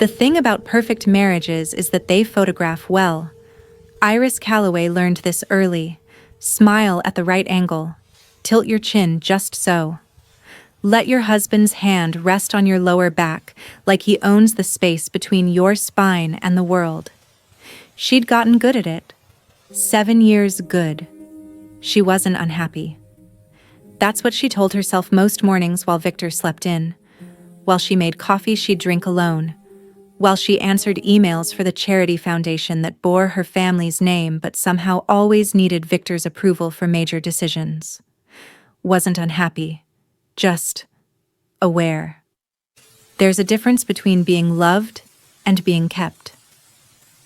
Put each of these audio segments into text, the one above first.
The thing about perfect marriages is that they photograph well. Iris Calloway learned this early. Smile at the right angle. Tilt your chin just so. Let your husband's hand rest on your lower back like he owns the space between your spine and the world. She'd gotten good at it. 7 years good. She wasn't unhappy. That's what she told herself most mornings while Victor slept in. While she made coffee she'd drink alone. While she answered emails for the charity foundation that bore her family's name but somehow always needed Victor's approval for major decisions. Wasn't unhappy. Just aware. There's a difference between being loved and being kept.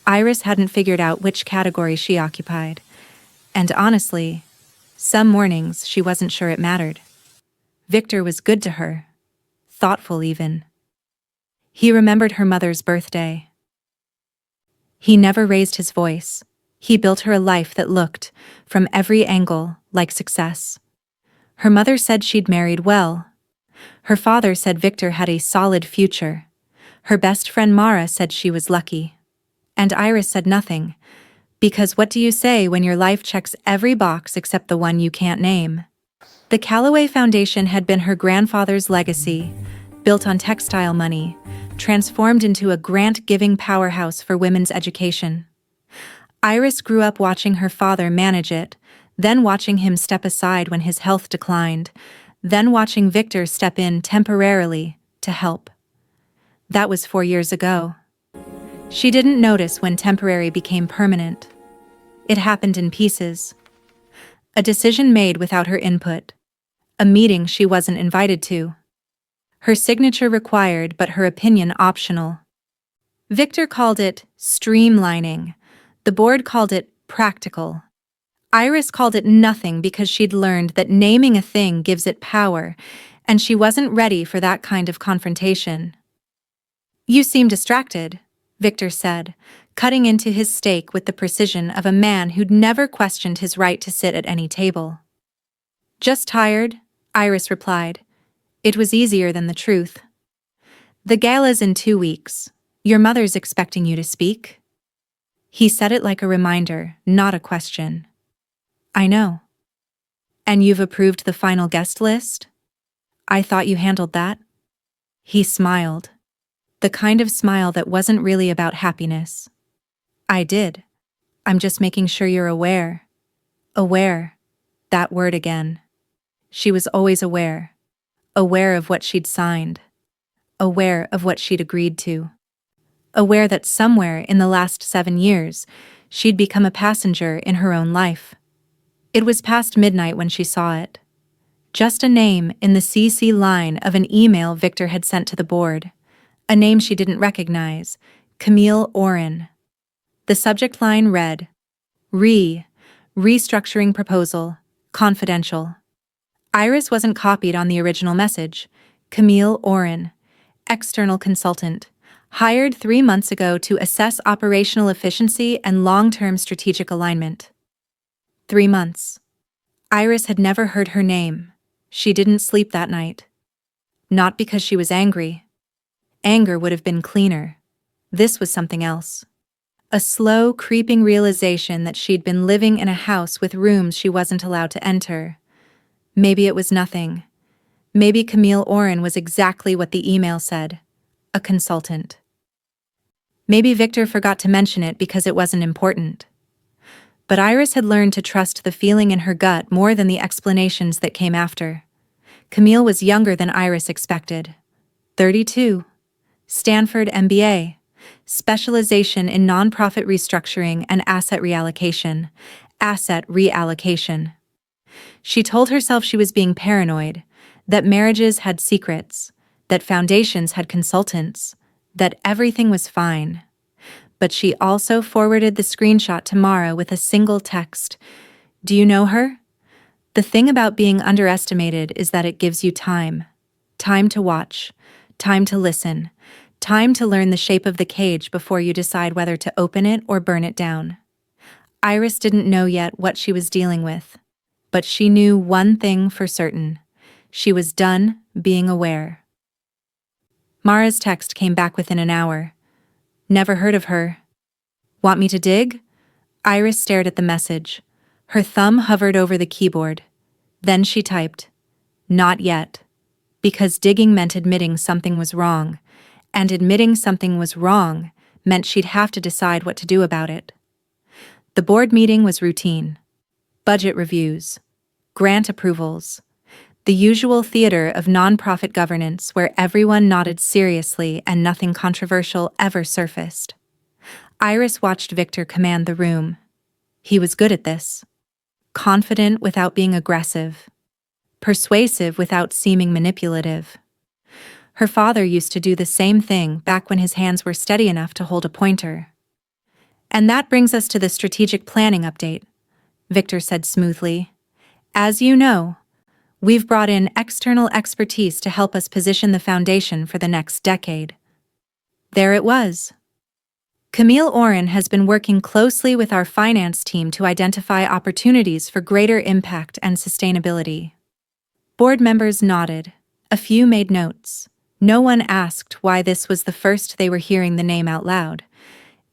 Iris hadn't figured out which category she occupied, and honestly, some mornings she wasn't sure it mattered. Victor was good to her, thoughtful even. He remembered her mother's birthday. He never raised his voice. He built her a life that looked, from every angle, like success. Her mother said she'd married well. Her father said Victor had a solid future. Her best friend Mara said she was lucky. And Iris said nothing, because what do you say when your life checks every box except the one you can't name? The Calloway Foundation had been her grandfather's legacy, built on textile money, transformed into a grant-giving powerhouse for women's education. Iris grew up watching her father manage it, then watching him step aside when his health declined, then watching Victor step in temporarily to help. That was 4 years ago. She didn't notice when temporary became permanent. It happened in pieces. A decision made without her input. A meeting she wasn't invited to. Her signature required but her opinion optional. Victor called it streamlining. The board called it practical. Iris called it nothing because she'd learned that naming a thing gives it power, and she wasn't ready for that kind of confrontation. "You seem distracted," Victor said, cutting into his steak with the precision of a man who'd never questioned his right to sit at any table. "Just tired," Iris replied. It was easier than the truth. "The gala's in 2 weeks. Your mother's expecting you to speak." He said it like a reminder, not a question. "I know." "And you've approved the final guest list? I thought you handled that." He smiled. The kind of smile that wasn't really about happiness. "I did. I'm just making sure you're aware." Aware. That word again. She was always aware. Aware of what she'd signed. Aware of what she'd agreed to. Aware that somewhere in the last 7 years, she'd become a passenger in her own life. It was past midnight when she saw it. Just a name in the CC line of an email Victor had sent to the board. A name she didn't recognize, Camille Oren. The subject line read, Restructuring Proposal, Confidential. Iris wasn't copied on the original message. Camille Oren, external consultant, hired 3 months ago to assess operational efficiency and long-term strategic alignment. 3 months. Iris had never heard her name. She didn't sleep that night. Not because she was angry. Anger would have been cleaner. This was something else. A slow, creeping realization that she'd been living in a house with rooms she wasn't allowed to enter. Maybe it was nothing. Maybe Camille Oren was exactly what the email said. A consultant. Maybe Victor forgot to mention it because it wasn't important. But Iris had learned to trust the feeling in her gut more than the explanations that came after. Camille was younger than Iris expected. 32. Stanford MBA. Specialization in nonprofit restructuring and asset reallocation. Asset reallocation. She told herself she was being paranoid, that marriages had secrets, that foundations had consultants, that everything was fine. But she also forwarded the screenshot to Mara with a single text. "Do you know her? The thing about being underestimated is that it gives you time. Time to watch, time to listen, time to learn the shape of the cage before you decide whether to open it or burn it down." Iris didn't know yet what she was dealing with, but she knew one thing for certain. She was done being aware. Mara's text came back within an hour. Never heard of her. Want me to dig? Iris stared at the message. Her thumb hovered over the keyboard. Then she typed, "Not yet." Because digging meant admitting something was wrong, and admitting something was wrong meant she'd have to decide what to do about it. The board meeting was routine. Budget reviews, grant approvals, the usual theater of nonprofit governance where everyone nodded seriously and nothing controversial ever surfaced. Iris watched Victor command the room. He was good at this. Confident without being aggressive. Persuasive without seeming manipulative. Her father used to do the same thing back when his hands were steady enough to hold a pointer. And that brings us to the strategic planning update, Victor said smoothly. As you know, we've brought in external expertise to help us position the foundation for the next decade. There it was. Camille Oren has been working closely with our finance team to identify opportunities for greater impact and sustainability. Board members nodded. A few made notes. No one asked why this was the first they were hearing the name out loud,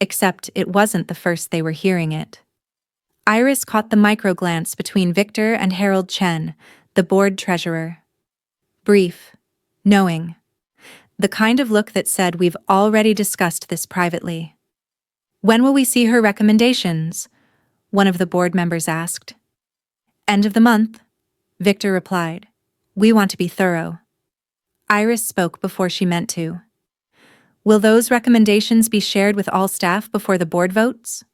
except it wasn't the first they were hearing it. Iris caught the micro-glance between Victor and Harold Chen, the board treasurer. Brief. Knowing. The kind of look that said we've already discussed this privately. When will we see her recommendations? One of the board members asked. End of the month, Victor replied. We want to be thorough. Iris spoke before she meant to. Will those recommendations be shared with all staff before the board votes?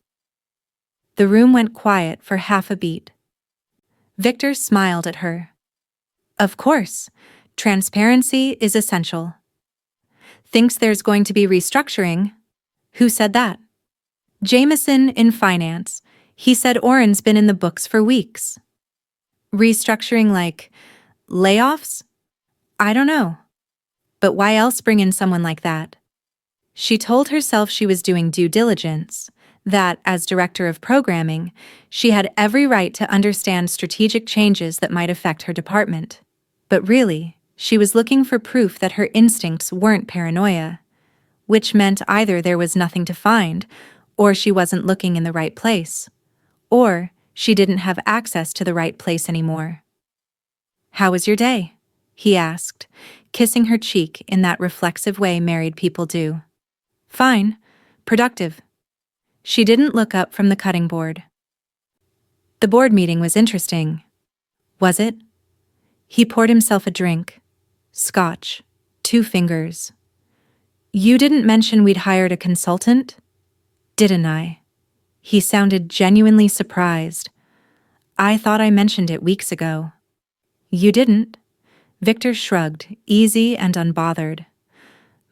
The room went quiet for half a beat. Victor smiled at her. Of course, transparency is essential. Thinks there's going to be restructuring? Who said that? Jameson in finance. He said Oren's been in the books for weeks. Restructuring like layoffs? I don't know. But why else bring in someone like that? She told herself she was doing due diligence, that, as director of programming, she had every right to understand strategic changes that might affect her department. But really, she was looking for proof that her instincts weren't paranoia, which meant either there was nothing to find, or she wasn't looking in the right place, or she didn't have access to the right place anymore. How was your day? He asked, kissing her cheek in that reflexive way married people do. Fine. Productive. She didn't look up from the cutting board. The board meeting was interesting. Was it? He poured himself a drink. Scotch. 2 fingers. You didn't mention we'd hired a consultant? Didn't I? He sounded genuinely surprised. I thought I mentioned it weeks ago. You didn't? Victor shrugged, easy and unbothered.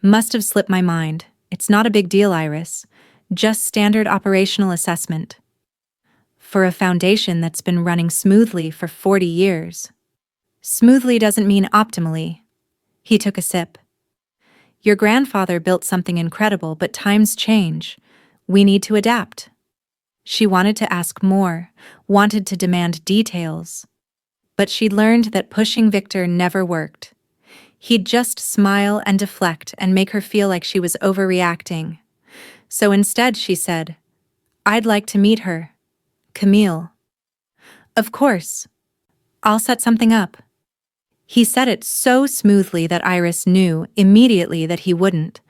Must have slipped my mind. It's not a big deal, Iris. Just standard operational assessment. For a foundation that's been running smoothly for 40 years. Smoothly doesn't mean optimally. He took a sip. Your grandfather built something incredible, but times change. We need to adapt. She wanted to ask more, wanted to demand details. But she'd learned that pushing Victor never worked. He'd just smile and deflect and make her feel like she was overreacting. So instead she said, I'd like to meet her. Camille. Of course. I'll set something up. He said it so smoothly that Iris knew immediately that he wouldn't.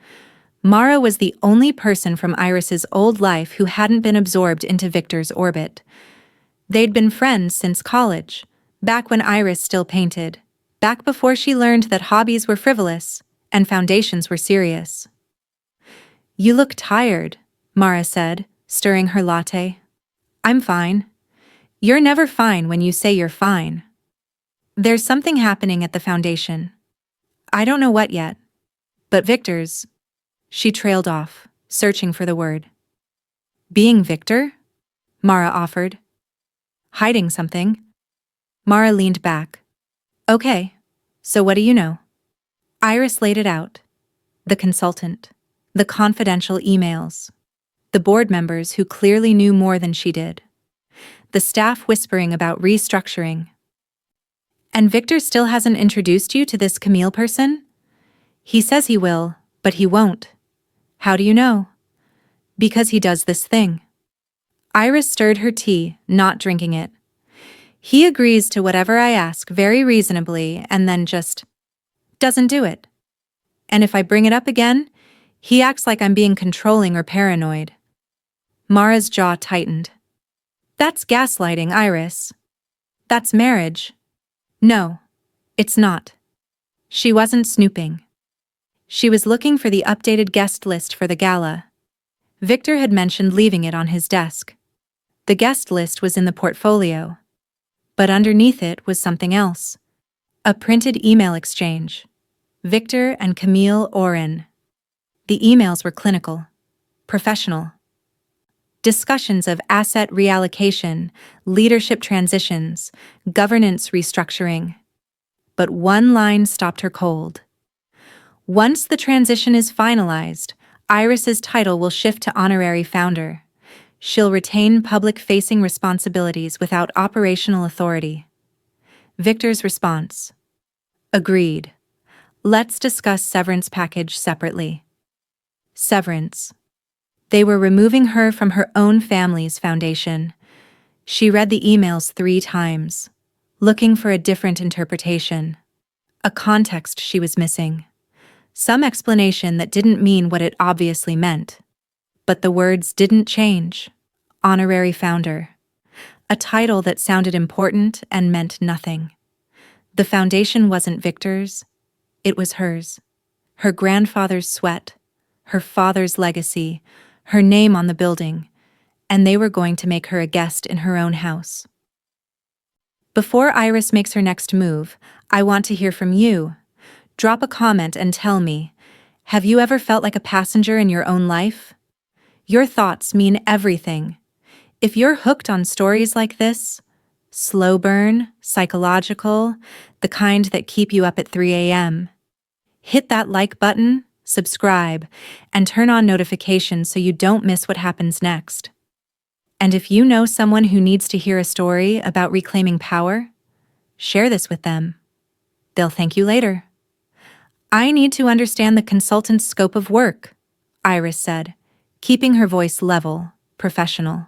Mara was the only person from Iris's old life who hadn't been absorbed into Victor's orbit. They'd been friends since college, back when Iris still painted, back before she learned that hobbies were frivolous and foundations were serious. You look tired, Mara said, stirring her latte. I'm fine. You're never fine when you say you're fine. There's something happening at the foundation. I don't know what yet. But Victor's... She trailed off, searching for the word. Being Victor? Mara offered. Hiding something? Mara leaned back. Okay, so what do you know? Iris laid it out. The consultant. The confidential emails. The board members who clearly knew more than she did. The staff whispering about restructuring. And Victor still hasn't introduced you to this Camille person? He says he will, but he won't. How do you know? Because he does this thing. Iris stirred her tea, not drinking it. He agrees to whatever I ask very reasonably and then just doesn't do it. And if I bring it up again, he acts like I'm being controlling or paranoid. Mara's jaw tightened. That's gaslighting, Iris. That's marriage. No, it's not. She wasn't snooping. She was looking for the updated guest list for the gala. Victor had mentioned leaving it on his desk. The guest list was in the portfolio. But underneath it was something else. A printed email exchange. Victor and Camille Oren. The emails were clinical, professional. Discussions of asset reallocation, leadership transitions, governance restructuring. But one line stopped her cold. Once the transition is finalized, Iris's title will shift to honorary founder. She'll retain public-facing responsibilities without operational authority. Victor's response. Agreed. Let's discuss severance package separately. Severance. They were removing her from her own family's foundation. She read the emails 3 times, looking for a different interpretation. A context she was missing. Some explanation that didn't mean what it obviously meant. But the words didn't change. Honorary founder. A title that sounded important and meant nothing. The foundation wasn't Victor's, it was hers. Her grandfather's sweat, her father's legacy, her name on the building, and they were going to make her a guest in her own house. Before Iris makes her next move, I want to hear from you. Drop a comment and tell me, have you ever felt like a passenger in your own life? Your thoughts mean everything. If you're hooked on stories like this, slow burn, psychological, the kind that keep you up at 3 a.m., hit that like button, subscribe, and turn on notifications so you don't miss what happens next. And if you know someone who needs to hear a story about reclaiming power, share this with them. They'll thank you later. I need to understand the consultant's scope of work, Iris said, keeping her voice level, professional.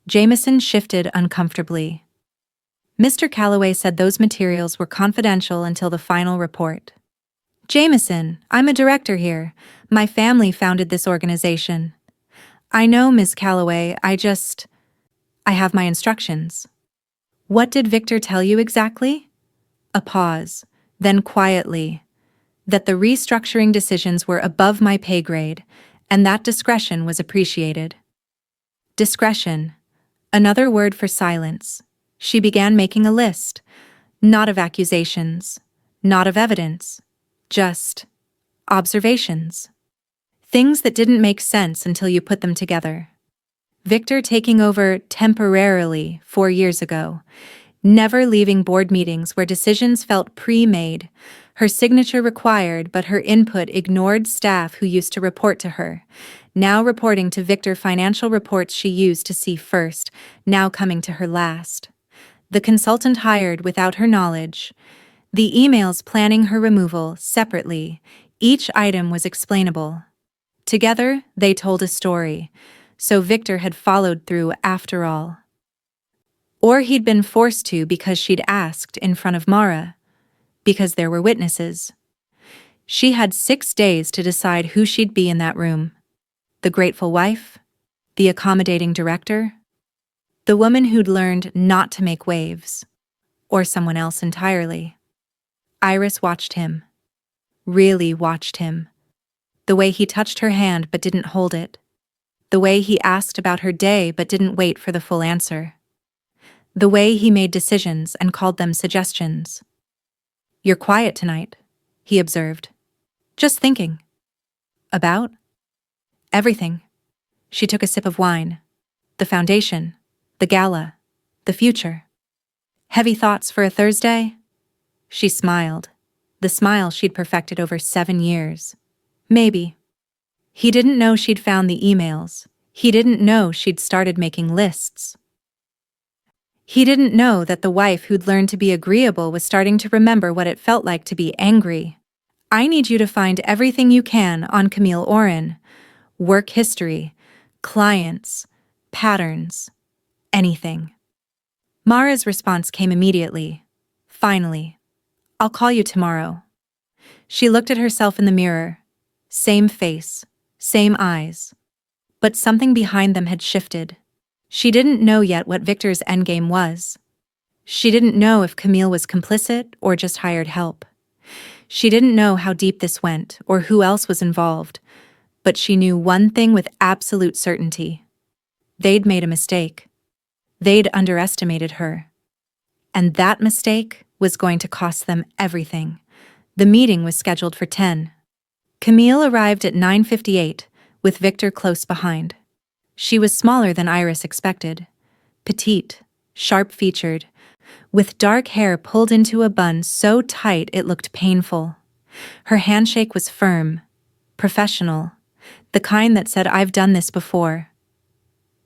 Jameson shifted uncomfortably. Mr. Calloway said those materials were confidential until the final report. Jameson, I'm a director here. My family founded this organization. I know, Ms. Calloway, I have my instructions. What did Victor tell you exactly? A pause, then quietly, that the restructuring decisions were above my pay grade, and that discretion was appreciated. Discretion. Another word for silence. She began making a list, not of accusations, not of evidence, just observations. Things that didn't make sense until you put them together. Victor taking over temporarily 4 years ago, never leaving board meetings where decisions felt pre-made, her signature required but her input ignored staff who used to report to her, now reporting to Victor financial reports she used to see first, now coming to her last. The consultant hired without her knowledge. The emails planning her removal separately, each item was explainable. Together, they told a story, so Victor had followed through after all. Or he'd been forced to because she'd asked in front of Mara, because there were witnesses. She had 6 days to decide who she'd be in that room. The grateful wife? The accommodating director? The woman who'd learned not to make waves? Or someone else entirely? Iris watched him. Really watched him. The way he touched her hand but didn't hold it. The way he asked about her day but didn't wait for the full answer. The way he made decisions and called them suggestions. You're quiet tonight, he observed. Just thinking. About? Everything. She took a sip of wine. The foundation. The gala. The future. Heavy thoughts for a Thursday? She smiled. The smile she'd perfected over 7 years. Maybe. He didn't know she'd found the emails. He didn't know she'd started making lists. He didn't know that the wife who'd learned to be agreeable was starting to remember what it felt like to be angry. I need you to find everything you can on Camille Oren. Work history, clients, patterns, anything. Mara's response came immediately. Finally. I'll call you tomorrow. She looked at herself in the mirror. Same face, same eyes. But something behind them had shifted. She didn't know yet what Victor's endgame was. She didn't know if Camille was complicit or just hired help. She didn't know how deep this went or who else was involved, but she knew one thing with absolute certainty. They'd made a mistake. They'd underestimated her. And that mistake was going to cost them everything. The meeting was scheduled for 10. Camille arrived at 9:58, with Victor close behind. She was smaller than Iris expected. Petite, sharp-featured, with dark hair pulled into a bun so tight it looked painful. Her handshake was firm, professional, the kind that said, "I've done this before."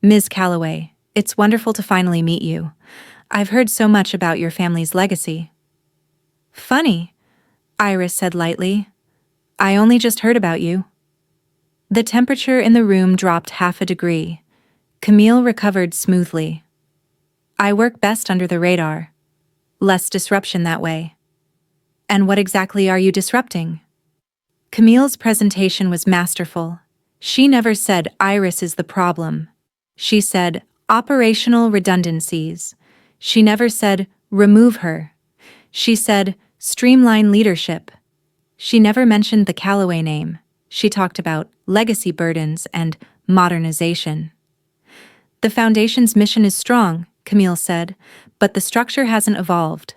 "Ms. Calloway, it's wonderful to finally meet you. I've heard so much about your family's legacy." "Funny," Iris said lightly. "I only just heard about you." The temperature in the room dropped half a degree. Camille recovered smoothly. "I work best under the radar. Less disruption that way." "And what exactly are you disrupting?" Camille's presentation was masterful. She never said Iris is the problem. She said operational redundancies. She never said remove her. She said streamline leadership. She never mentioned the Calloway name. She talked about legacy burdens and modernization. "The Foundation's mission is strong," Camille said, "but the structure hasn't evolved.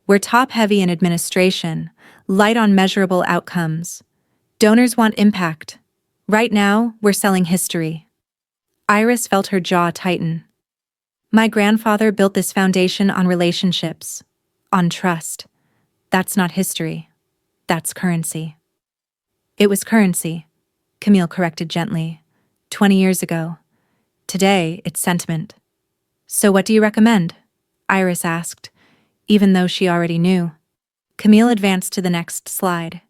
We're top-heavy in administration, light on measurable outcomes. Donors want impact. Right now, we're selling history." Iris felt her jaw tighten. "My grandfather built this foundation on relationships, on trust. That's not history. That's currency." "It was currency," Camille corrected gently. 20 years ago. Today, it's sentiment." "So what do you recommend?" Iris asked, even though she already knew. Camille advanced to the next slide.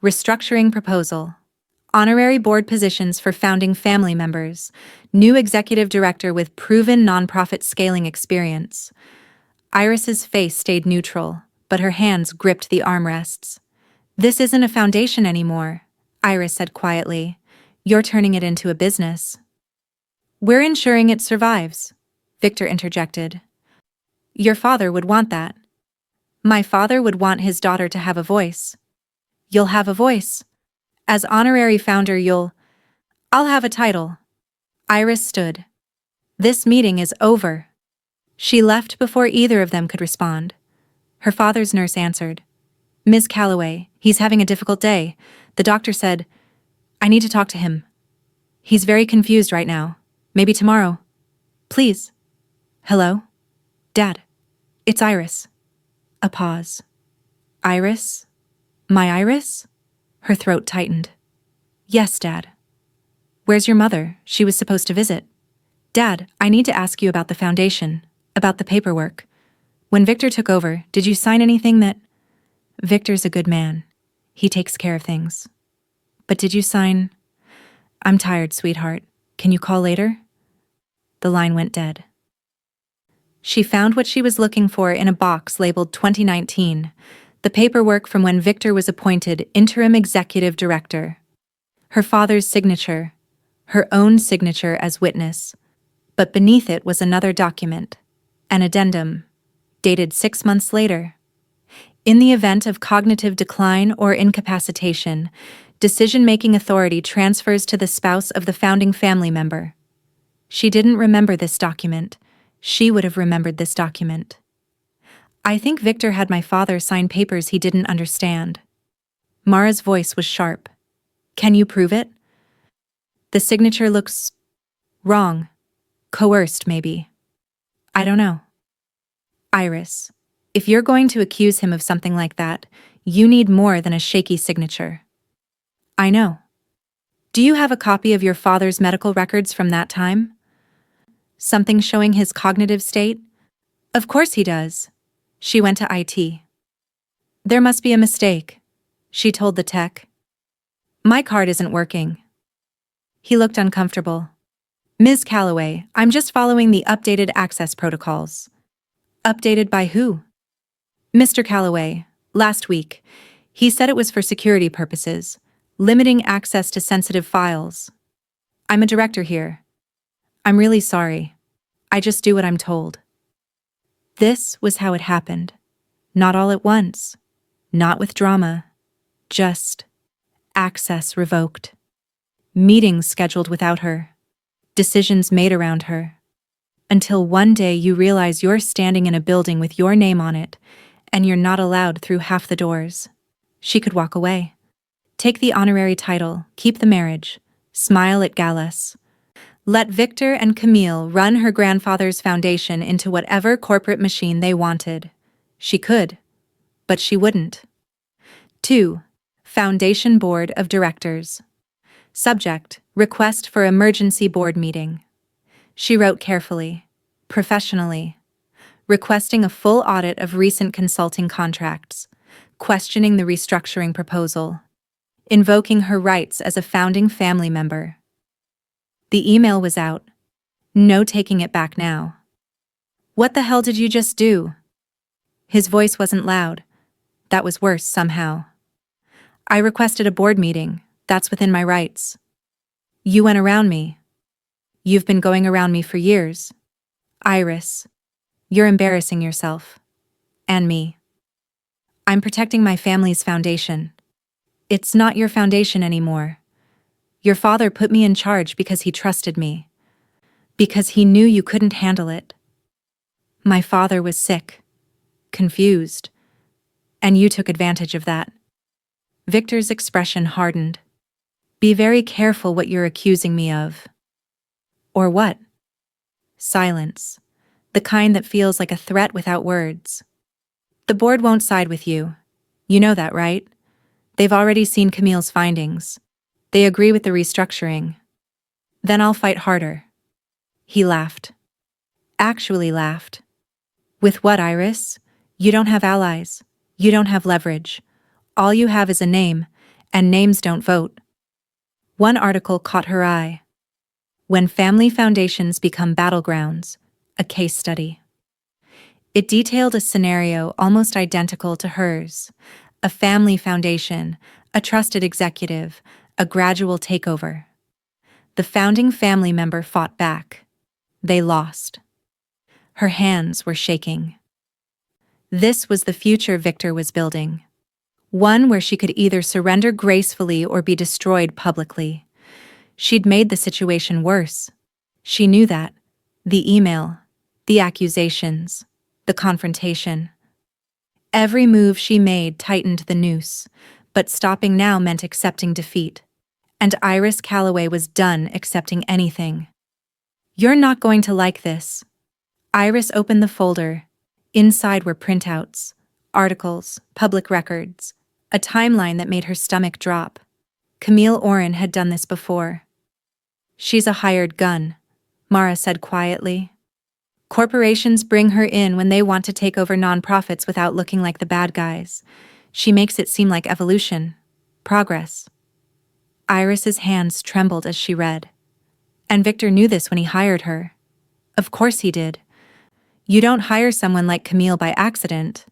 Restructuring proposal. Honorary board positions for founding family members. New executive director with proven nonprofit scaling experience. Iris's face stayed neutral, but her hands gripped the armrests. "This isn't a foundation anymore," Iris said quietly. "You're turning it into a business." "We're ensuring it survives," Victor interjected. "Your father would want that." "My father would want his daughter to have a voice." "You'll have a voice. As honorary founder, I'll have a title." Iris stood. "This meeting is over." She left before either of them could respond. Her father's nurse answered. "Ms. Calloway, he's having a difficult day. The doctor said, I need to talk to him. He's very confused right now. Maybe tomorrow. Please." "Hello? Dad. It's Iris." A pause. "Iris? My Iris?" Her throat tightened. "Yes, Dad." "Where's your mother? She was supposed to visit." "Dad, I need to ask you about the foundation, about the paperwork. When Victor took over, did you sign anything that—" "Victor's a good man. He takes care of things. But did you sign—" "I'm tired, sweetheart. Can you call later?" The line went dead. She found what she was looking for in a box labeled 2019, the paperwork from when Victor was appointed interim executive director. Her father's signature, her own signature as witness. But beneath it was another document, an addendum, dated 6 months later. In the event of cognitive decline or incapacitation, decision-making authority transfers to the spouse of the founding family member. She didn't remember this document. She would have remembered this document. "I think Victor had my father sign papers he didn't understand." Mara's voice was sharp. "Can you prove it?" "The signature looks wrong. Coerced, maybe." "I don't know." "Iris, if you're going to accuse him of something like that, you need more than a shaky signature." "I know." "Do you have a copy of your father's medical records from that time? Something showing his cognitive state?" "Of course he does." She went to IT. "There must be a mistake," she told the tech. "My card isn't working." He looked uncomfortable. Ms. Calloway, I'm just following the updated access protocols. Updated by who? Mr. Calloway, last week. He said it was for security purposes, limiting access to sensitive files. I'm a director here. I'm really sorry. I just do what I'm told. This was how it happened. Not all at once. Not with drama. Just access revoked. Meetings scheduled without her. Decisions made around her. Until one day you realize you're standing in a building with your name on it, and you're not allowed through half the doors. She could walk away. Take the honorary title, keep the marriage, smile at galas. Let Victor and Camille run her grandfather's foundation into whatever corporate machine they wanted. She could, but she wouldn't. 2. Foundation Board of Directors. Subject: request for emergency board meeting. She wrote carefully, professionally, requesting a full audit of recent consulting contracts, questioning the restructuring proposal, invoking her rights as a founding family member. The email was out. No taking it back now. What the hell did you just do? His voice wasn't loud. That was worse somehow. I requested a board meeting. That's within my rights. You went around me. You've been going around me for years. Iris, you're embarrassing yourself. And me. I'm protecting my family's foundation. It's not your foundation anymore. Your father put me in charge because he trusted me. Because he knew you couldn't handle it. My father was sick, confused, and you took advantage of that. Victor's expression hardened. Be very careful what you're accusing me of. Or what? Silence. The kind that feels like a threat without words. The board won't side with you. You know that, right? They've already seen Camille's findings. They agree with the restructuring. Then I'll fight harder. He laughed. Actually laughed. With what, Iris? You don't have allies. You don't have leverage. All you have is a name, and names don't vote. One article caught her eye. When Family Foundations Become Battlegrounds, a case study. It detailed a scenario almost identical to hers. A family foundation, a trusted executive, a gradual takeover. The founding family member fought back. They lost. Her hands were shaking. This was the future Victor was building. One where she could either surrender gracefully or be destroyed publicly. She'd made the situation worse. She knew that. The email, the accusations, the confrontation. Every move she made tightened the noose, but stopping now meant accepting defeat. And Iris Calloway was done accepting anything. You're not going to like this. Iris opened the folder. Inside were printouts, articles, public records, a timeline that made her stomach drop. Camille Oren had done this before. She's a hired gun, Mara said quietly. Corporations bring her in when they want to take over nonprofits without looking like the bad guys. She makes it seem like evolution, progress. Iris's hands trembled as she read. And Victor knew this when he hired her. Of course he did. You don't hire someone like Camille by accident.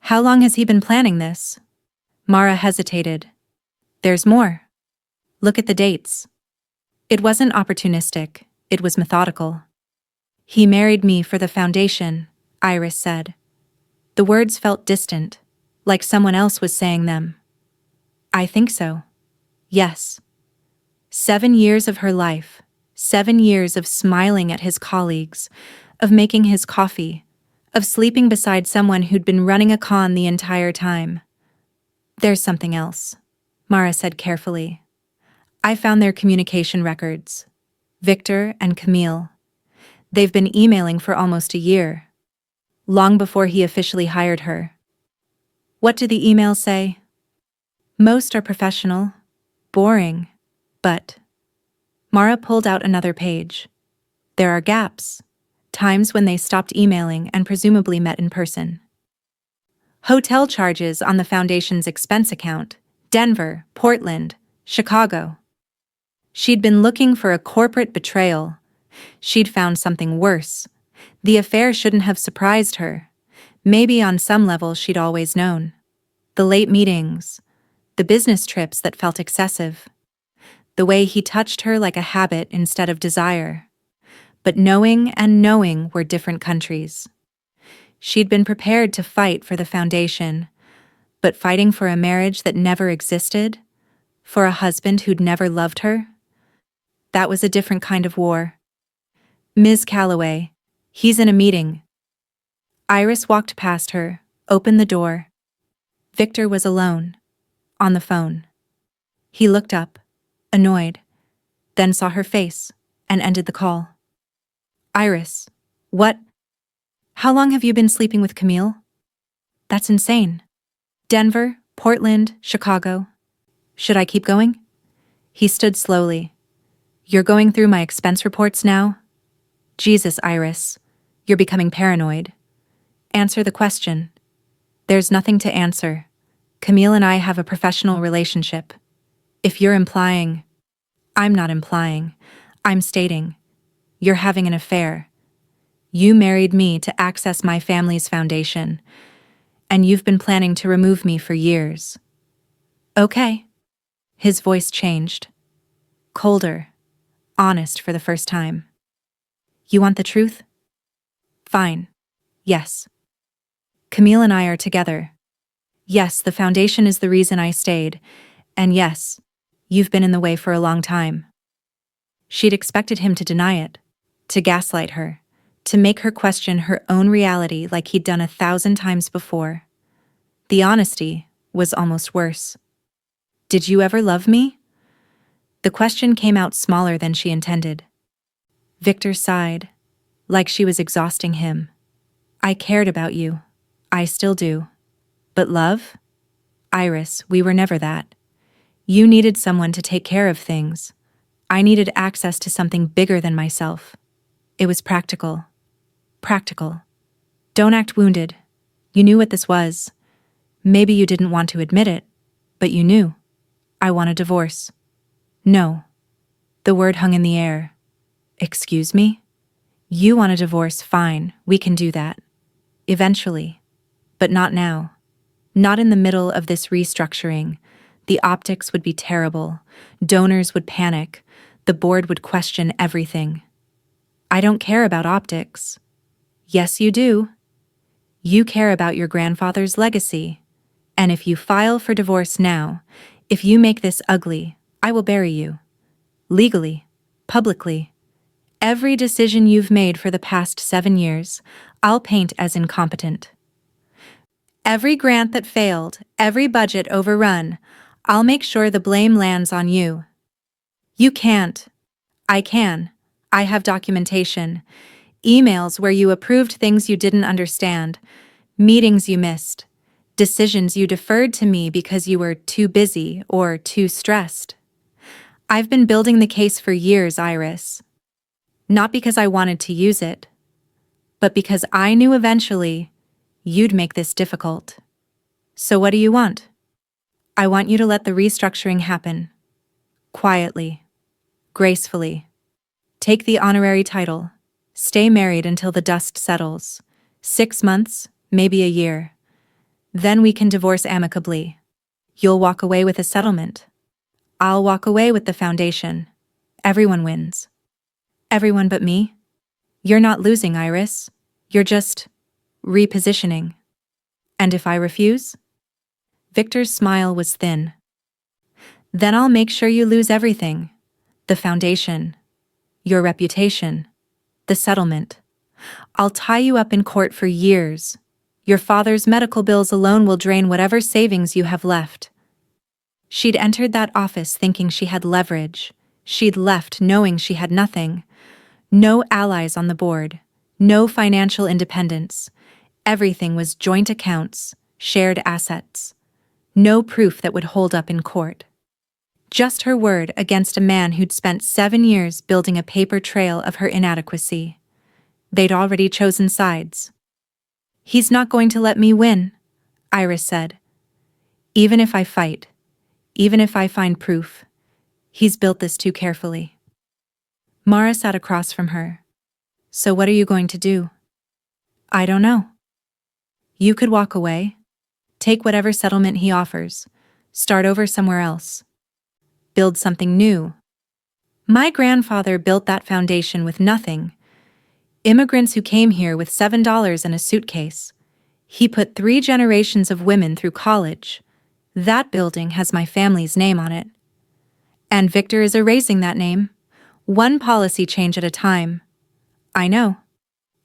How long has he been planning this? Mara hesitated. There's more. Look at the dates. It wasn't opportunistic, it was methodical. He married me for the foundation, Iris said. The words felt distant, like someone else was saying them. I think so. Yes. 7 years of her life, 7 years of smiling at his colleagues, of making his coffee, of sleeping beside someone who'd been running a con the entire time. There's something else, Mara said carefully. I found their communication records. Victor and Camille. They've been emailing for almost a year. Long before he officially hired her. What do the emails say? Most are professional, boring, but... Mara pulled out another page. There are gaps. Times when they stopped emailing and presumably met in person. Hotel charges on the foundation's expense account. Denver, Portland, Chicago. She'd been looking for a corporate betrayal. She'd found something worse. The affair shouldn't have surprised her. Maybe on some level she'd always known. The late meetings, the business trips that felt excessive, the way he touched her like a habit instead of desire. But knowing and knowing were different countries. She'd been prepared to fight for the foundation, but fighting for a marriage that never existed, for a husband who'd never loved her, that was a different kind of war. Ms. Calloway, he's in a meeting. Iris walked past her, opened the door. Victor was alone, on the phone. He looked up, annoyed, then saw her face, and ended the call. Iris, what? How long have you been sleeping with Camille? That's insane. Denver, Portland, Chicago. Should I keep going? He stood slowly. You're going through my expense reports now? Jesus, Iris, you're becoming paranoid. Answer the question. There's nothing to answer. Camille and I have a professional relationship. If you're implying, I'm not implying. I'm stating. You're having an affair. You married me to access my family's foundation, and you've been planning to remove me for years. Okay. His voice changed. Colder. Honest for the first time. You want the truth? Fine. Yes. Camille and I are together. Yes, the foundation is the reason I stayed, and yes, you've been in the way for a long time. She'd expected him to deny it, to gaslight her, to make her question her own reality like he'd done 1,000 times before. The honesty was almost worse. Did you ever love me? The question came out smaller than she intended. Victor sighed, like she was exhausting him. I cared about you. I still do. But love? Iris, we were never that. You needed someone to take care of things. I needed access to something bigger than myself. It was practical. Practical. Don't act wounded. You knew what this was. Maybe you didn't want to admit it, but you knew. I want a divorce. No. The word hung in the air. Excuse me? You want a divorce, fine, we can do that. Eventually. But not now. Not in the middle of this restructuring. The optics would be terrible. Donors would panic. The board would question everything. I don't care about optics. Yes, you do. You care about your grandfather's legacy. And if you file for divorce now, if you make this ugly, I will bury you. Legally. Publicly. Every decision you've made for the past 7 years, I'll paint as incompetent. Every grant that failed, every budget overrun, I'll make sure the blame lands on you. You can't. I can. I have documentation. Emails where you approved things you didn't understand, meetings you missed, decisions you deferred to me because you were too busy or too stressed. I've been building the case for years, Iris. Not because I wanted to use it, but because I knew eventually you'd make this difficult. So what do you want? I want you to let the restructuring happen. Quietly. Gracefully. Take the honorary title. Stay married until the dust settles. 6 months, maybe a year. Then we can divorce amicably. You'll walk away with a settlement. I'll walk away with the foundation. Everyone wins. Everyone but me? You're not losing, Iris. You're just repositioning. And if I refuse? Victor's smile was thin. Then I'll make sure you lose everything. The foundation. Your reputation. The settlement. I'll tie you up in court for years. Your father's medical bills alone will drain whatever savings you have left. She'd entered that office thinking she had leverage. She'd left knowing she had nothing. No allies on the board. No financial independence. Everything was joint accounts, shared assets. No proof that would hold up in court. Just her word against a man who'd spent 7 years building a paper trail of her inadequacy. They'd already chosen sides. He's not going to let me win, Iris said. Even if I fight. Even if I find proof. He's built this too carefully. Mara sat across from her. So what are you going to do? I don't know. You could walk away. Take whatever settlement he offers. Start over somewhere else. Build something new. My grandfather built that foundation with nothing. Immigrants who came here with $7 in a suitcase. He put 3 generations of women through college. That building has my family's name on it. And Victor is erasing that name. One policy change at a time. I know.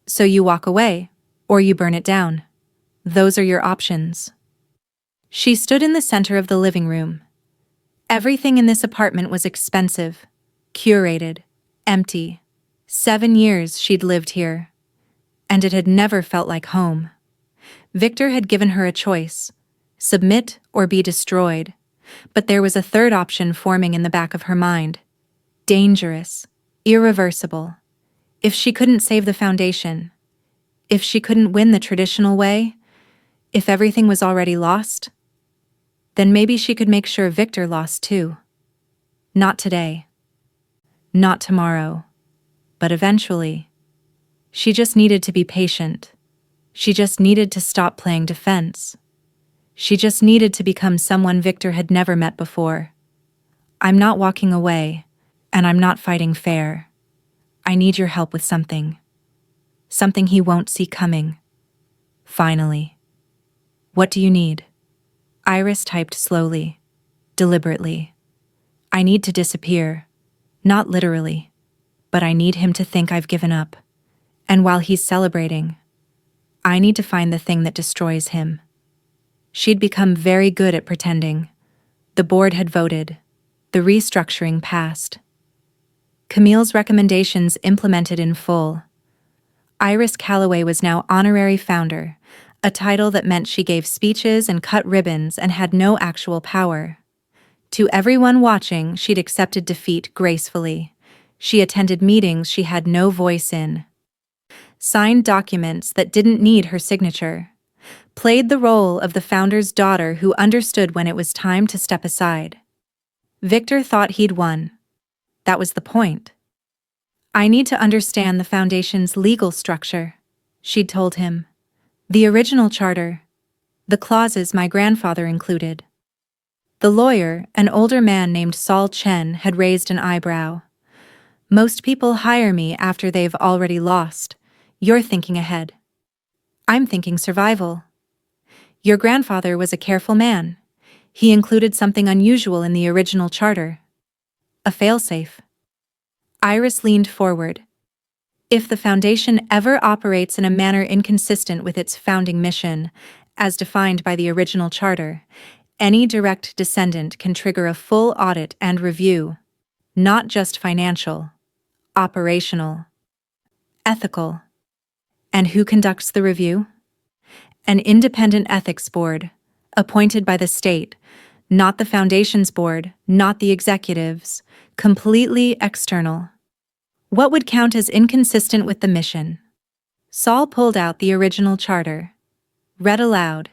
So you walk away, or you burn it down. Those are your options. She stood in the center of the living room. Everything in this apartment was expensive, curated, empty. 7 years she'd lived here, and it had never felt like home. Victor had given her a choice: submit or be destroyed. But there was a third option forming in the back of her mind. Dangerous, irreversible. If she couldn't save the foundation, if she couldn't win the traditional way, if everything was already lost, then maybe she could make sure Victor lost too. Not today. Not tomorrow. But eventually. She just needed to be patient. She just needed to stop playing defense. She just needed to become someone Victor had never met before. I'm not walking away, and I'm not fighting fair. I need your help with something. Something he won't see coming. Finally. What do you need? Iris typed slowly, deliberately. I need to disappear. Not literally. But I need him to think I've given up. And while he's celebrating, I need to find the thing that destroys him. She'd become very good at pretending. The board had voted. The restructuring passed. Camille's recommendations implemented in full. Iris Calloway was now honorary founder, a title that meant she gave speeches and cut ribbons and had no actual power. To everyone watching, she'd accepted defeat gracefully. She attended meetings she had no voice in. Signed documents that didn't need her signature. Played the role of the founder's daughter who understood when it was time to step aside. Victor thought he'd won. That was the point. I need to understand the foundation's legal structure, she'd told him. The original charter. The clauses my grandfather included. The lawyer, an older man named Saul Chen, had raised an eyebrow. Most people hire me after they've already lost. You're thinking ahead. I'm thinking survival. Your grandfather was a careful man. He included something unusual in the original charter. A failsafe. Iris leaned forward. If the foundation ever operates in a manner inconsistent with its founding mission, as defined by the original charter, any direct descendant can trigger a full audit and review. Not just financial. Operational. Ethical. And who conducts the review? An independent ethics board, appointed by the state, not the foundation's board, not the executives, completely external. What would count as inconsistent with the mission? Saul pulled out the original charter. Read aloud.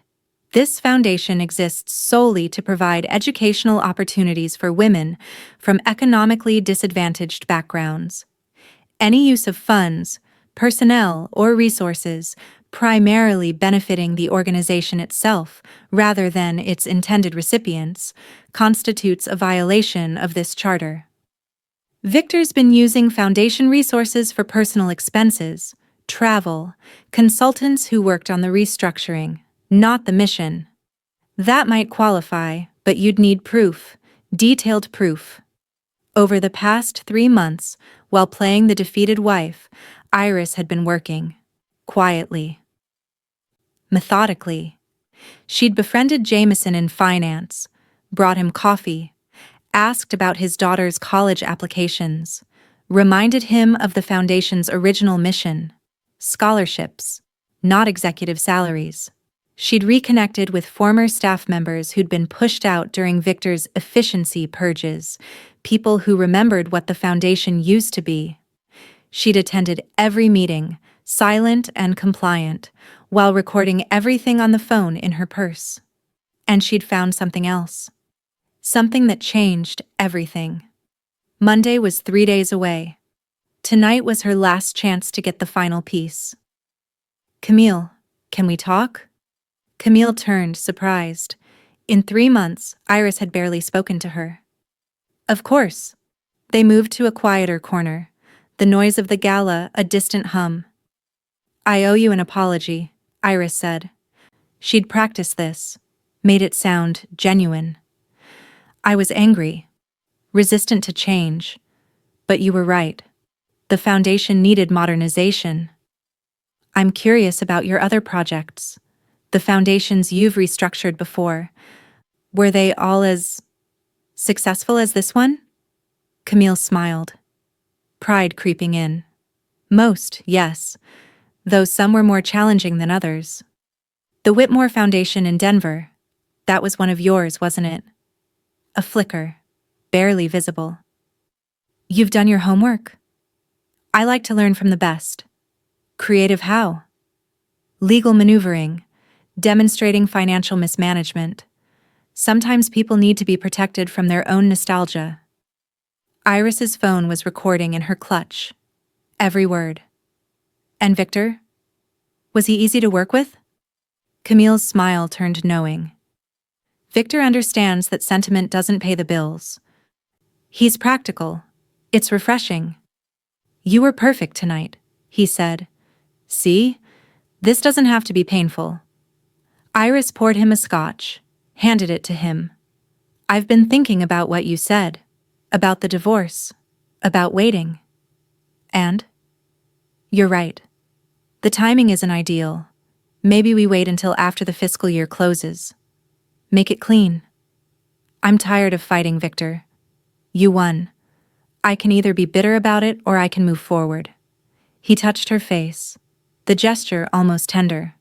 This foundation exists solely to provide educational opportunities for women from economically disadvantaged backgrounds. Any use of funds, personnel, or resources primarily benefiting the organization itself rather than its intended recipients constitutes a violation of this charter. Victor's been using foundation resources for personal expenses, travel, consultants who worked on the restructuring, not the mission. That might qualify, but you'd need proof, detailed proof. Over the past 3 months, while playing the defeated wife, Iris had been working, quietly, methodically. She'd befriended Jameson in finance, brought him coffee, asked about his daughter's college applications, reminded him of the foundation's original mission: scholarships, not executive salaries. She'd reconnected with former staff members who'd been pushed out during Victor's efficiency purges, people who remembered what the foundation used to be. She'd attended every meeting, silent and compliant, while recording everything on the phone in her purse. And she'd found something else. Something that changed everything. Monday was 3 days away. Tonight was her last chance to get the final piece. Camille, can we talk? Camille turned, surprised. In 3 months, Iris had barely spoken to her. Of course. They moved to a quieter corner, the noise of the gala a distant hum. I owe you an apology, Iris said. She'd practiced this, made it sound genuine. I was angry, resistant to change, but you were right. The foundation needed modernization. I'm curious about your other projects, the foundations you've restructured before. Were they all as successful as this one? Camille smiled, pride creeping in. Most, yes, though some were more challenging than others. The Whitmore Foundation in Denver, that was one of yours, wasn't it? A flicker, barely visible. You've done your homework? I like to learn from the best. Creative how? Legal maneuvering, demonstrating financial mismanagement. Sometimes people need to be protected from their own nostalgia. Iris's phone was recording in her clutch. Every word. And Victor? Was he easy to work with? Camille's smile turned knowing. Victor understands that sentiment doesn't pay the bills. He's practical. It's refreshing. You were perfect tonight, he said. See? This doesn't have to be painful. Iris poured him a scotch, handed it to him. I've been thinking about what you said. About the divorce. About waiting. And? You're right. The timing isn't ideal. Maybe we wait until after the fiscal year closes. Make it clean. I'm tired of fighting, Victor. You won. I can either be bitter about it or I can move forward. He touched her face, the gesture almost tender.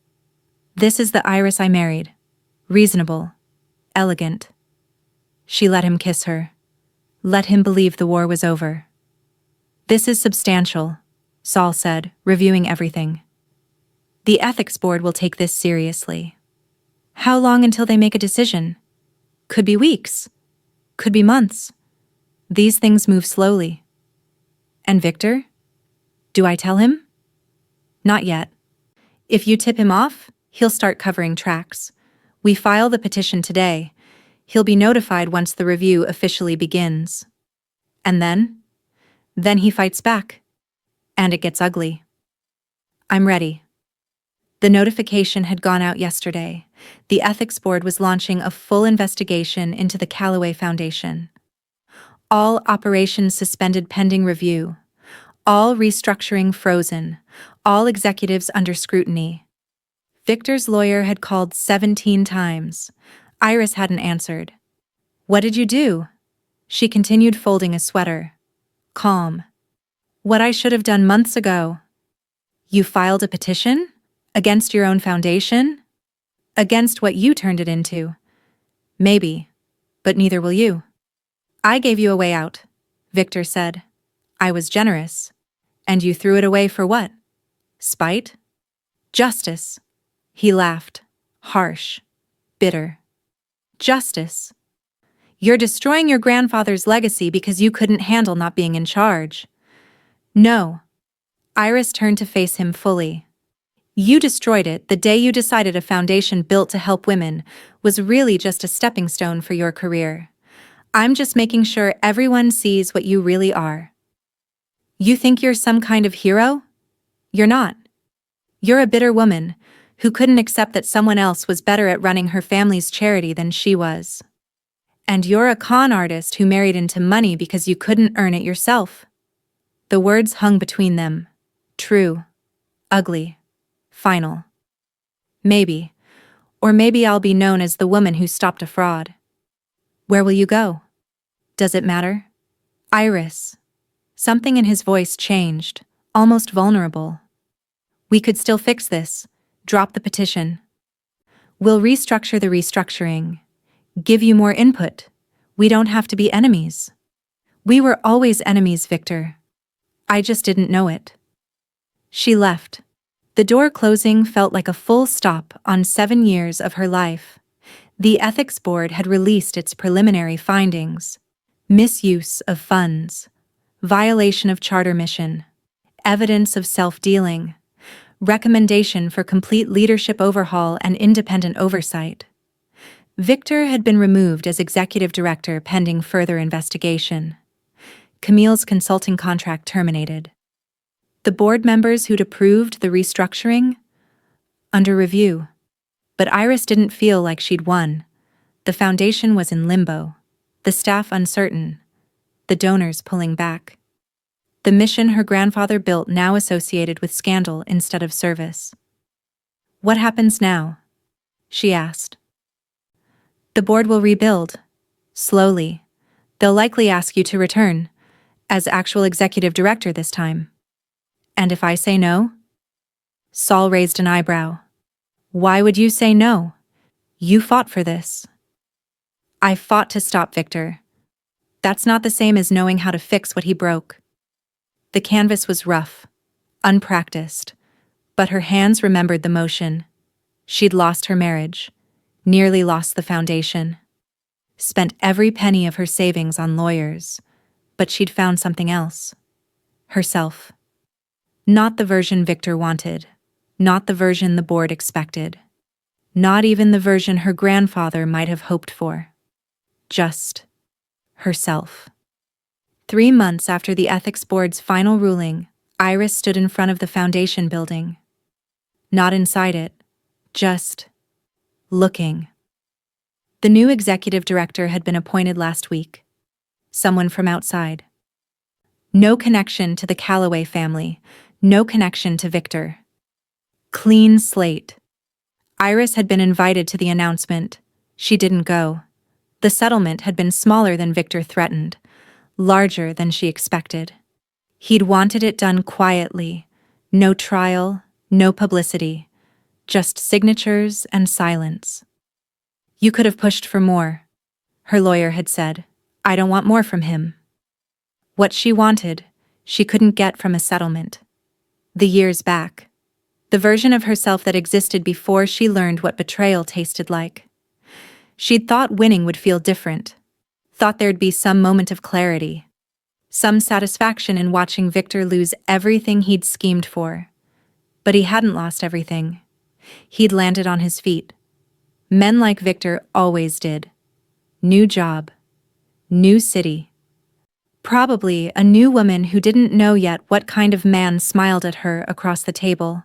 This is the Iris I married. Reasonable. Elegant. She let him kiss her. Let him believe the war was over. This is substantial, Saul said, reviewing everything. The ethics board will take this seriously. How long until they make a decision? Could be weeks. Could be months. These things move slowly. And Victor? Do I tell him? Not yet. If you tip him off, he'll start covering tracks. We file the petition today. He'll be notified once the review officially begins. And then? Then he fights back. And it gets ugly. I'm ready. The notification had gone out yesterday. The ethics board was launching a full investigation into the Callaway Foundation. All operations suspended pending review. All restructuring frozen. All executives under scrutiny. Victor's lawyer had called 17 times. Iris hadn't answered. What did you do? She continued folding a sweater. Calm. What I should have done months ago. You filed a petition? Against your own foundation? Against what you turned it into? Maybe, but neither will you. I gave you a way out, Victor said. I was generous. And you threw it away for what? Spite? Justice. He laughed, harsh, bitter. Justice. You're destroying your grandfather's legacy because you couldn't handle not being in charge. No. Iris turned to face him fully. You destroyed it the day you decided a foundation built to help women was really just a stepping stone for your career. I'm just making sure everyone sees what you really are. You think you're some kind of hero? You're not. You're a bitter woman who couldn't accept that someone else was better at running her family's charity than she was. And you're a con artist who married into money because you couldn't earn it yourself. The words hung between them. True. Ugly. Final. Maybe. Or maybe I'll be known as the woman who stopped a fraud. Where will you go? Does it matter? Iris. Something in his voice changed, almost vulnerable. We could still fix this. Drop the petition. We'll restructure the restructuring. Give you more input. We don't have to be enemies. We were always enemies, Victor. I just didn't know it. She left. The door closing felt like a full stop on 7 years of her life. The ethics board had released its preliminary findings. Misuse of funds, violation of charter mission, evidence of self-dealing, recommendation for complete leadership overhaul and independent oversight. Victor had been removed as executive director pending further investigation. Camille's consulting contract terminated. The board members who'd approved the restructuring? Under review. But Iris didn't feel like she'd won. The foundation was in limbo, the staff uncertain, the donors pulling back. The mission her grandfather built now associated with scandal instead of service. What happens now? She asked. The board will rebuild. Slowly. They'll likely ask you to return, as actual executive director this time. And if I say no? Saul raised an eyebrow. Why would you say no? You fought for this. I fought to stop Victor. That's not the same as knowing how to fix what he broke. The canvas was rough, unpracticed, but her hands remembered the motion. She'd lost her marriage, nearly lost the foundation, spent every penny of her savings on lawyers, but she'd found something else. Herself. Not the version Victor wanted, not the version the board expected, not even the version her grandfather might have hoped for. Just herself. 3 months after the ethics board's final ruling, Iris stood in front of the foundation building. Not inside it, just looking. The new executive director had been appointed last week. Someone from outside. No connection to the Calloway family, no connection to Victor. Clean slate. Iris had been invited to the announcement. She didn't go. The settlement had been smaller than Victor threatened, larger than she expected. He'd wanted it done quietly, no trial, no publicity, just signatures and silence. You could have pushed for more, her lawyer had said. I don't want more from him. What she wanted, she couldn't get from a settlement. The years back. The version of herself that existed before she learned what betrayal tasted like. She'd thought winning would feel different. Thought there'd be some moment of clarity. Some satisfaction in watching Victor lose everything he'd schemed for. But he hadn't lost everything. He'd landed on his feet. Men like Victor always did. New job. New city. Probably a new woman who didn't know yet what kind of man smiled at her across the table.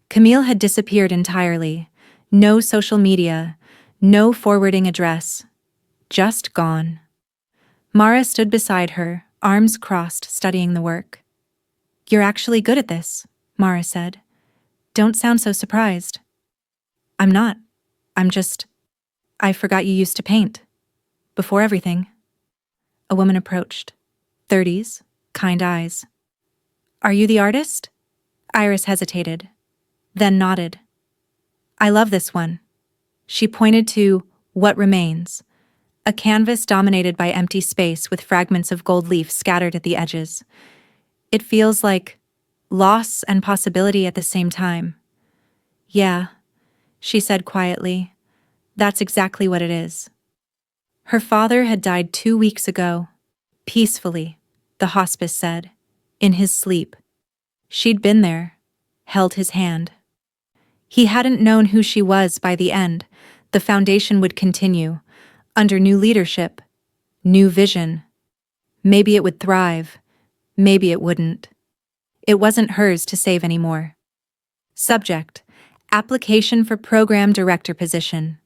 Camille had disappeared entirely. No social media, no forwarding address. Just gone. Mara stood beside her, arms crossed, studying the work. You're actually good at this, Mara said. Don't sound so surprised. I'm not. I forgot you used to paint. Before everything. A woman approached. 30s, kind eyes. Are you the artist? Iris hesitated, then nodded. I love this one. She pointed to What Remains, a canvas dominated by empty space with fragments of gold leaf scattered at the edges. It feels like loss and possibility at the same time. Yeah, she said quietly. That's exactly what it is. Her father had died 2 weeks ago. Peacefully, the hospice said, in his sleep. She'd been there, held his hand. He hadn't known who she was by the end. The foundation would continue, under new leadership, new vision. Maybe it would thrive, maybe it wouldn't. It wasn't hers to save anymore. Subject: application for program director position.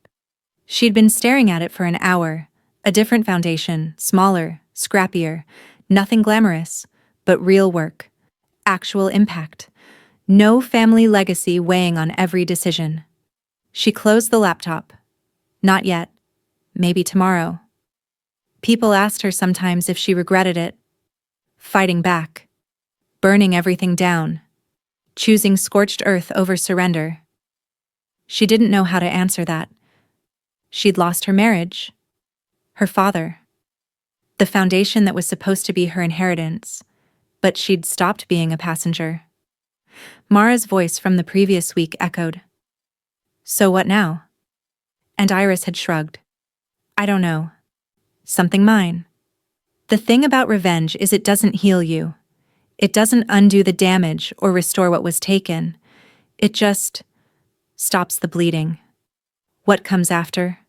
She'd been staring at it for an hour. A different foundation, smaller, scrappier, nothing glamorous, but real work, actual impact. No family legacy weighing on every decision. She closed the laptop. Not yet. Maybe tomorrow. People asked her sometimes if she regretted it. Fighting back. Burning everything down. Choosing scorched earth over surrender. She didn't know how to answer that. She'd lost her marriage. Her father. The foundation that was supposed to be her inheritance. But she'd stopped being a passenger. Mara's voice from the previous week echoed. So what now? And Iris had shrugged. I don't know. Something mine. The thing about revenge is it doesn't heal you. It doesn't undo the damage or restore what was taken. It just stops the bleeding. What comes after?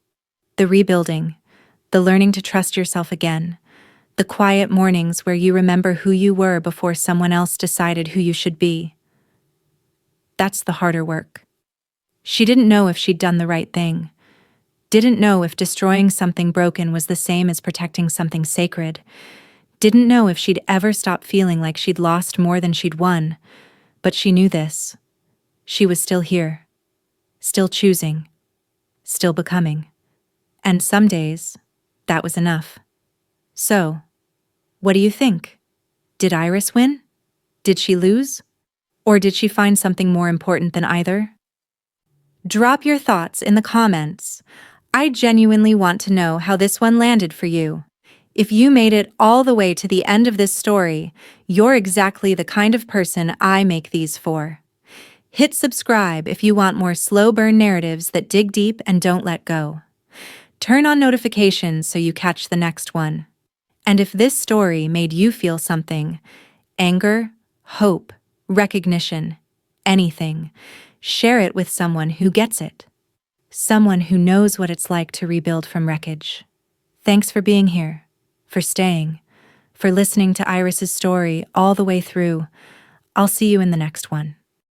The rebuilding, the learning to trust yourself again, the quiet mornings where you remember who you were before someone else decided who you should be. That's the harder work. She didn't know if she'd done the right thing. Didn't know if destroying something broken was the same as protecting something sacred. Didn't know if she'd ever stop feeling like she'd lost more than she'd won. But she knew this. She was still here. Still choosing. Still becoming. And some days, that was enough. So, what do you think? Did Iris win? Did she lose? Or did she find something more important than either? Drop your thoughts in the comments. I genuinely want to know how this one landed for you. If you made it all the way to the end of this story, you're exactly the kind of person I make these for. Hit subscribe if you want more slow burn narratives that dig deep and don't let go. Turn on notifications so you catch the next one. And if this story made you feel something, anger, hope, recognition, anything, share it with someone who gets it. Someone who knows what it's like to rebuild from wreckage. Thanks for being here, for staying, for listening to Iris's story all the way through. I'll see you in the next one.